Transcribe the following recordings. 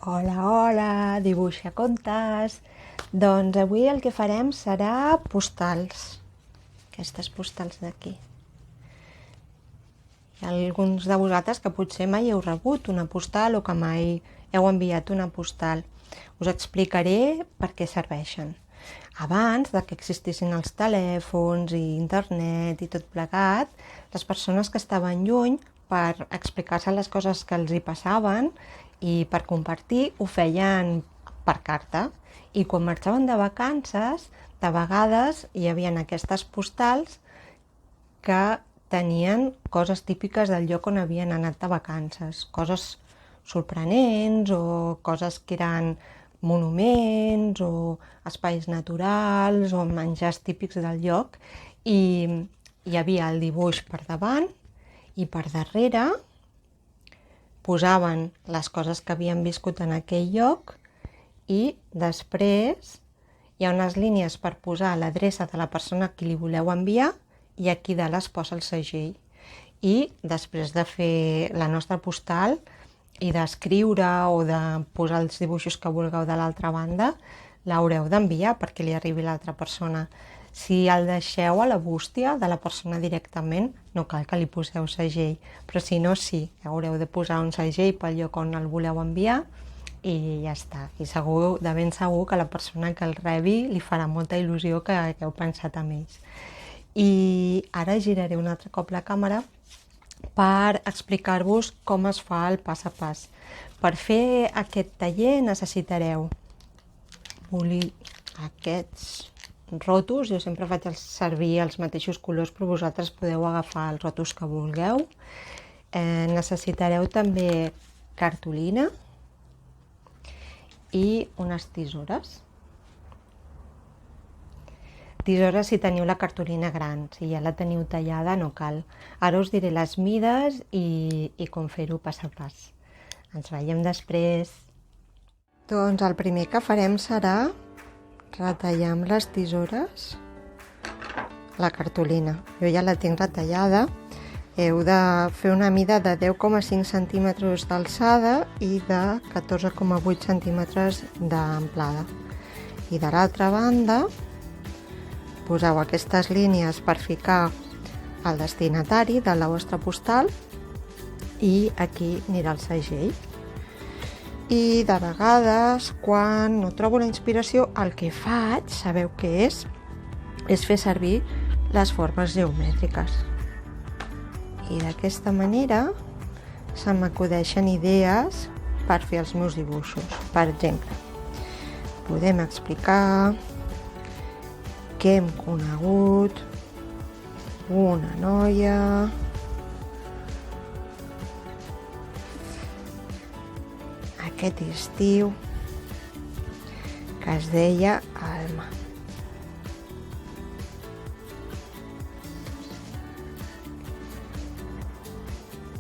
Hola, hola, dibuixa contes. Doncs avui el que farem serà postals. Aquestes postals d'aquí. Hi ha alguns de vosaltres que potser mai heu rebut una postal o que mai heu enviat una postal. Us explicaré per què serveixen. Abans de que existissin els telèfons i internet i tot plegat, les persones que estaven lluny, per explicar-se les coses que els hi passaven i per compartir, ho feien per carta. I quan marxaven de vacances, de vegades hi havia aquestes postals que tenien coses típiques del lloc on havien anat de vacances, coses sorprenents o coses que eren monuments o espais naturals o menjars típics del lloc, i hi havia el dibuix per davant i per darrere posaven les coses que havien viscut en aquell lloc i després hi ha unes línies per posar l'adreça de la persona a qui li voleu enviar i aquí dalt es posa el segell. I després de fer la nostra postal i d'escriure o de posar els dibuixos que vulgueu de l'altra banda, l'haureu d'enviar perquè li arribi a l'altra persona. Si el deixeu a la bústia de la persona directament, no cal que li poseu segell, però si no, sí, haureu de posar un segell pel lloc on el voleu enviar i ja està. I segur, de ben segur que la persona que el rebi li farà molta il·lusió que heu pensat en ells. I ara giraré un altre cop la càmera per explicar-vos com es fa el pas a pas. Per fer aquest taller necessitareu aquests rotos. Jo sempre faig servir els mateixos colors, però vosaltres podeu agafar els rotos que vulgueu. Necessitareu també cartolina i unes tisores. Tisores si teniu la cartolina gran, si ja la teniu tallada no cal. Ara us diré les mides i com fer-ho pas a pas. Ens veiem després. Doncs el primer que farem serà retallar amb les tisores la cartolina. Jo ja la tinc retallada. Heu de fer una mida de 10,5 centímetres d'alçada i de 14,8 centímetres d'amplada. I de l'altra banda poseu aquestes línies per ficar el destinatari de la vostra postal i aquí anirà el segell. I de vegades, quan no trobo la inspiració, el que faig, sabeu què és fer servir les formes geomètriques. I d'aquesta manera se m'acudeixen idees per fer els meus dibuixos. Per exemple, podem explicar que hem conegut una noia aquest estiu que es deia Alma.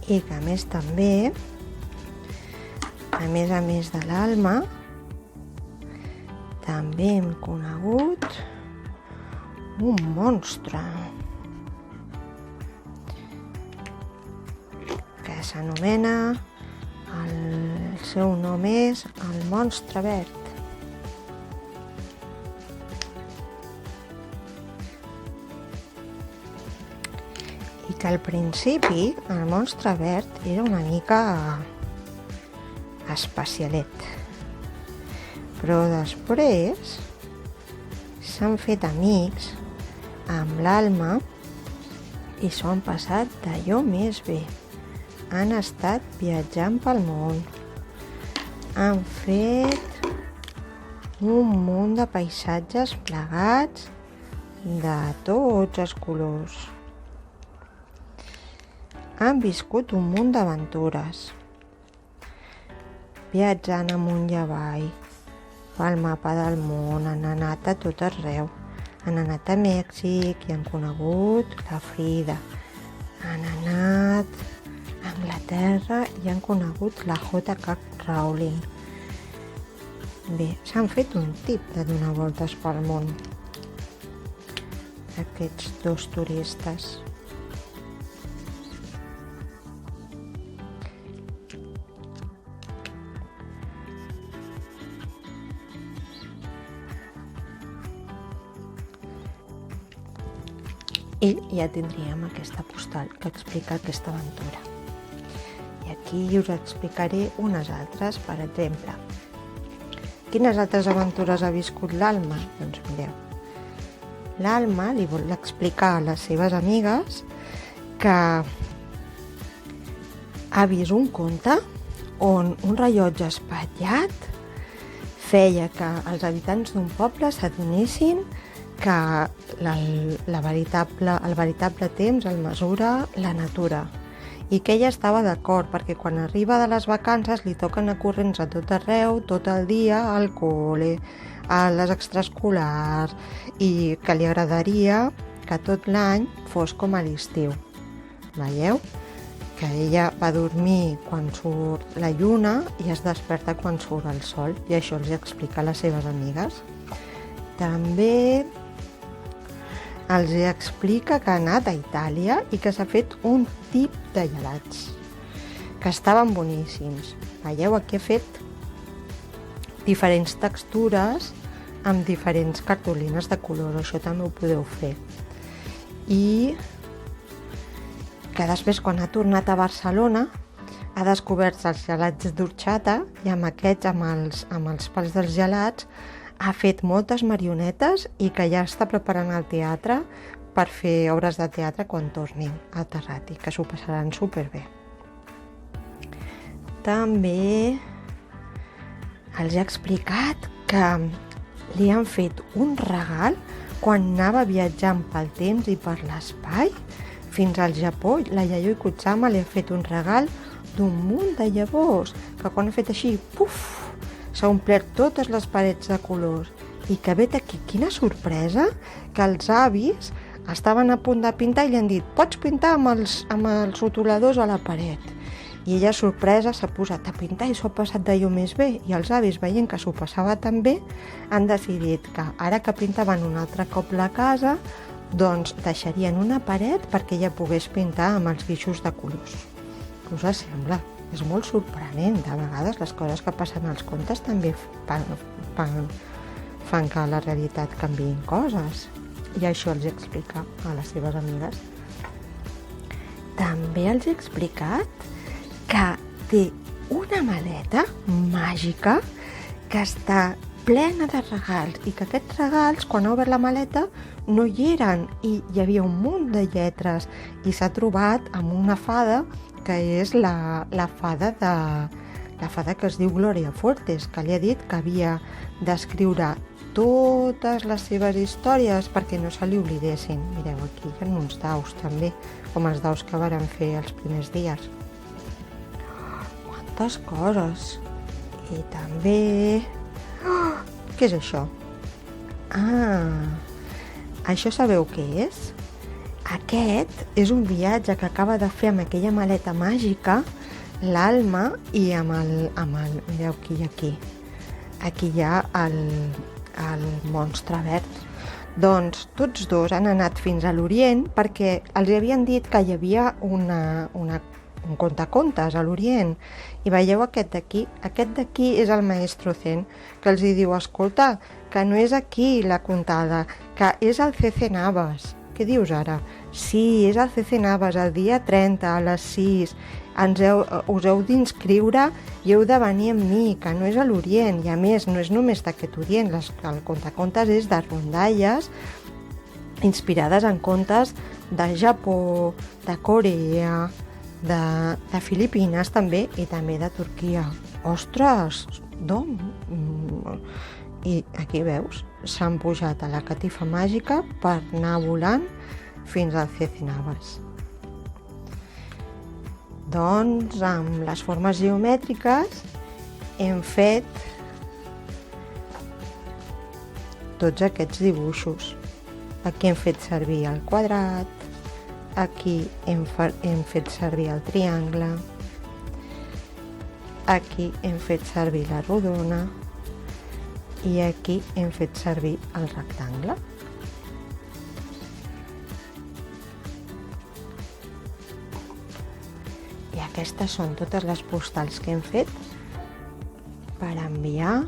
I que a més també, a més de l'Alma, també hem conegut un monstre que s'anomena, el seu nom és el monstre verd. I que al principi el monstre verd era una mica especialet, però després s'han fet amics amb l'Alma i s'ho han passat d'allò més bé. Han estat viatjant pel món. Han fet un munt de paisatges plegats de tots els colors. Han viscut un munt d'aventures, viatjant amunt i avall pel mapa del món, han anat a tot arreu. Han anat a Mèxic i han conegut la Frida. Han anat a Anglaterra i han conegut la J.K. Rowling. Bé, s'han fet un tip de donar voltes pel món, aquests dos turistes. I ja tindríem aquesta postal que explica aquesta aventura. I aquí us explicaré unes altres, per exemple. Quines altres aventures ha viscut l'Alma? Doncs mireu, l'Alma li vol explicar a les seves amigues que ha vist un conte on un rellotge espatllat feia que els habitants d'un poble s'adonessin que el veritable temps el mesura la natura i que ella estava d'acord perquè quan arriba de les vacances li toquen a corrents a tot arreu, tot el dia, al col·le, a les extraescolars i que li agradaria que tot l'any fos com a l'estiu. Veieu? Que ella va dormir quan surt la lluna i es desperta quan surt el sol i això els explica a les seves amigues. També els explica que ha anat a Itàlia i que s'ha fet un tip de gelats, que estaven boníssims. Veieu, aquí he fet diferents textures amb diferents cartolines de color, això també ho podeu fer. I que després, quan ha tornat a Barcelona, ha descobert els gelats d'orxata i amb aquests, amb els pals dels gelats, ha fet moltes marionetes i que ja està preparant el teatre per fer obres de teatre quan torni al Terrat i que s'ho passaran superbé. També els he explicat que li han fet un regal quan anava viatjant pel temps i per l'espai fins al Japó. La Yayoi Kusama li ha fet un regal d'un munt de llavors que quan ha fet així, puf, s'ha omplert totes les parets de colors. I que vet aquí, quina sorpresa, que els avis estaven a punt de pintar i li han dit pots pintar amb els rotuladors a la paret. I ella, sorpresa, s'ha posat a pintar i s'ho ha passat d'allò més bé. I els avis, veient que s'ho passava tan bé, han decidit que ara que pintaven un altre cop la casa, doncs deixarien una paret perquè ella pogués pintar amb els guixos de colors. Què us sembla? És molt sorprenent. De vegades les coses que passen als contes també fan que a la realitat canviïn coses. I això els explica a les seves amigues. També els he explicat que té una maleta màgica que està plena de regals i que aquests regals, quan ha obert la maleta, no hi eren i hi havia un munt de lletres i s'ha trobat amb una fada que és la fada que es diu Gloria Fuertes, que li ha dit que havia d'escriure totes les seves històries perquè no se li oblidessin. Mireu, aquí hi ha uns daus també, com els daus que varen fer els primers dies. Quantes coses! I també... Oh, què és això? Això sabeu què és? Aquest és un viatge que acaba de fer amb aquella maleta màgica l'Alma i amb el... Mireu qui hi ha aquí. Aquí hi ha el monstre verd. Doncs tots dos han anat fins a l'Orient perquè els havien dit que hi havia un contacontes a l'Orient. I veieu aquest d'aquí? Aquest d'aquí és el Maestro Zen, que els diu, escolta, que no és aquí la contada, que és el CC Navas. Què dius ara? Sí, és el CC Navas, el dia 30 a les 6. Us heu d'inscriure i heu de venir amb mi, que no és a l'Orient. I a més, no és només d'aquest Orient, el contacontes és de rondalles inspirades en contes de Japó, de Corea, de Filipines també i també de Turquia. Ostres, d'on? I aquí veus, s'han pujat a la catifa màgica per anar volant fins al CC Navas. Doncs amb les formes geomètriques hem fet tots aquests dibuixos. Aquí hem fet servir el quadrat, aquí hem fet servir el triangle, aquí hem fet servir la rodona i aquí hem fet servir el rectangle. I aquestes són totes les postals que hem fet per enviar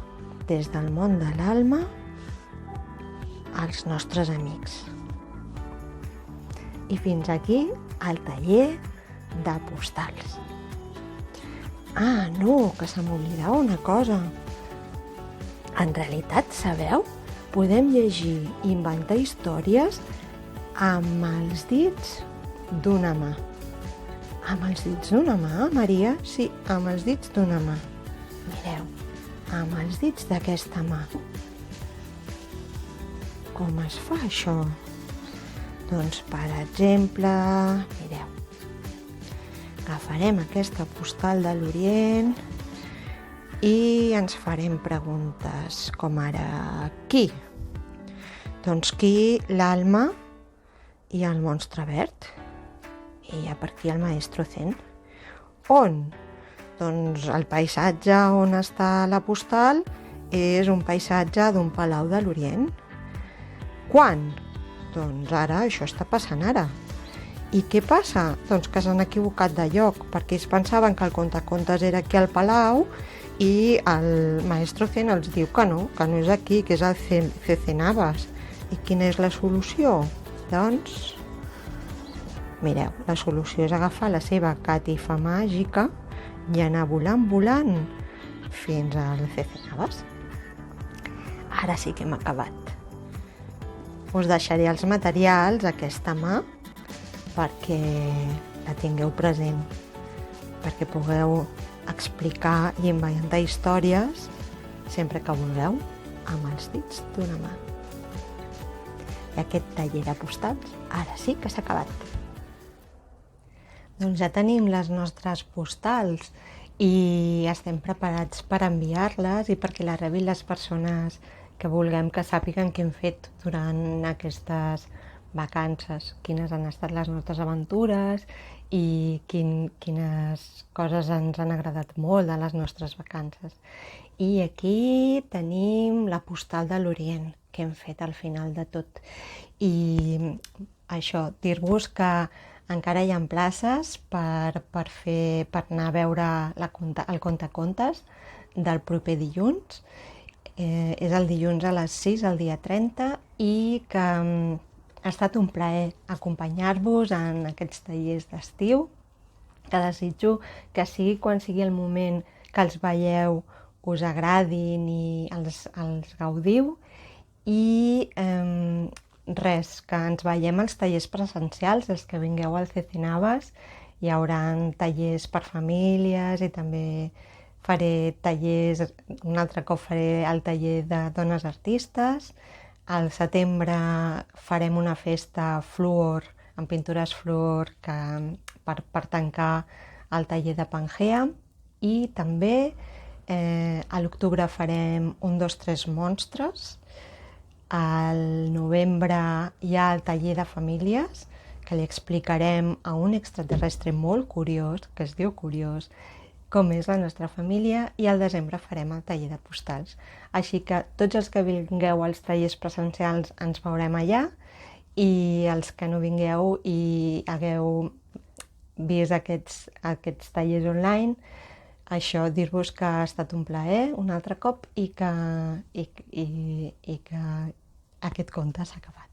des del món de l'Alma als nostres amics. I fins aquí el taller de postals. Ah, no, que se m'oblidava una cosa. En realitat, sabeu? Podem llegir i inventar històries amb els dits d'una mà. Amb els dits d'una mà, Maria? Sí, amb els dits d'una mà. Mireu, amb els dits d'aquesta mà. Com es fa això? Doncs, per exemple, mireu, agafarem aquesta postal de l'Orient i ens farem preguntes com ara qui? Doncs qui? L'Alma i el monstre verd. I hi ha per aquí el maestro Zen. On? Doncs el paisatge on està la postal és un paisatge d'un palau de l'Orient. Quan? Doncs ara, això està passant ara. I què passa? Doncs que s'han equivocat de lloc, perquè ells pensaven que el contacontes era aquí al palau i el maestro Zen els diu que no és aquí, que és el Cecenabes. I quina és la solució? Doncs, mireu, la solució és agafar la seva catifa màgica i anar volant fins al Cecenabes. Ara sí que hem acabat. Us deixaré els materials, aquesta mà, perquè la tingueu present, perquè pugueu explicar i inventar històries sempre que vulgueu amb els dits d'una mà. I aquest taller de postals ara sí que s'ha acabat. Doncs ja tenim les nostres postals i estem preparats per enviar-les i perquè les rebin les persones que vulguem que sàpiguen què hem fet durant aquestes vacances, quines han estat les nostres aventures i quines coses ens han agradat molt de les nostres vacances. I aquí tenim la postal de l'Orient que hem fet al final de tot. I això, dir-vos que encara hi ha places per anar a veure el contacontes del proper dilluns. És el dilluns a les 6, el dia 30, i que ha estat un plaer acompanyar-vos en aquests tallers d'estiu, que desitjo que sigui quan sigui el moment que els veieu us agradin i els gaudiu. I res, que ens veiem als tallers presencials, els que vingueu al Cecenabes. Hi haurà tallers per famílies i també faré tallers, un altre cop faré el taller de dones artistes. Al setembre farem una festa fluor, amb pintures fluor, per tancar el taller de Pangea. I també a l'octubre farem 1, 2, 3 monstres. Al novembre hi ha el taller de famílies, que li explicarem a un extraterrestre molt curiós, que es diu Curiós, com és la nostra família, i al desembre farem el taller de postals. Així que tots els que vingueu als tallers presencials ens veurem allà, i els que no vingueu i hagueu vist aquests tallers online, això, dir-vos que ha estat un plaer un altre cop i que aquest conte s'ha acabat.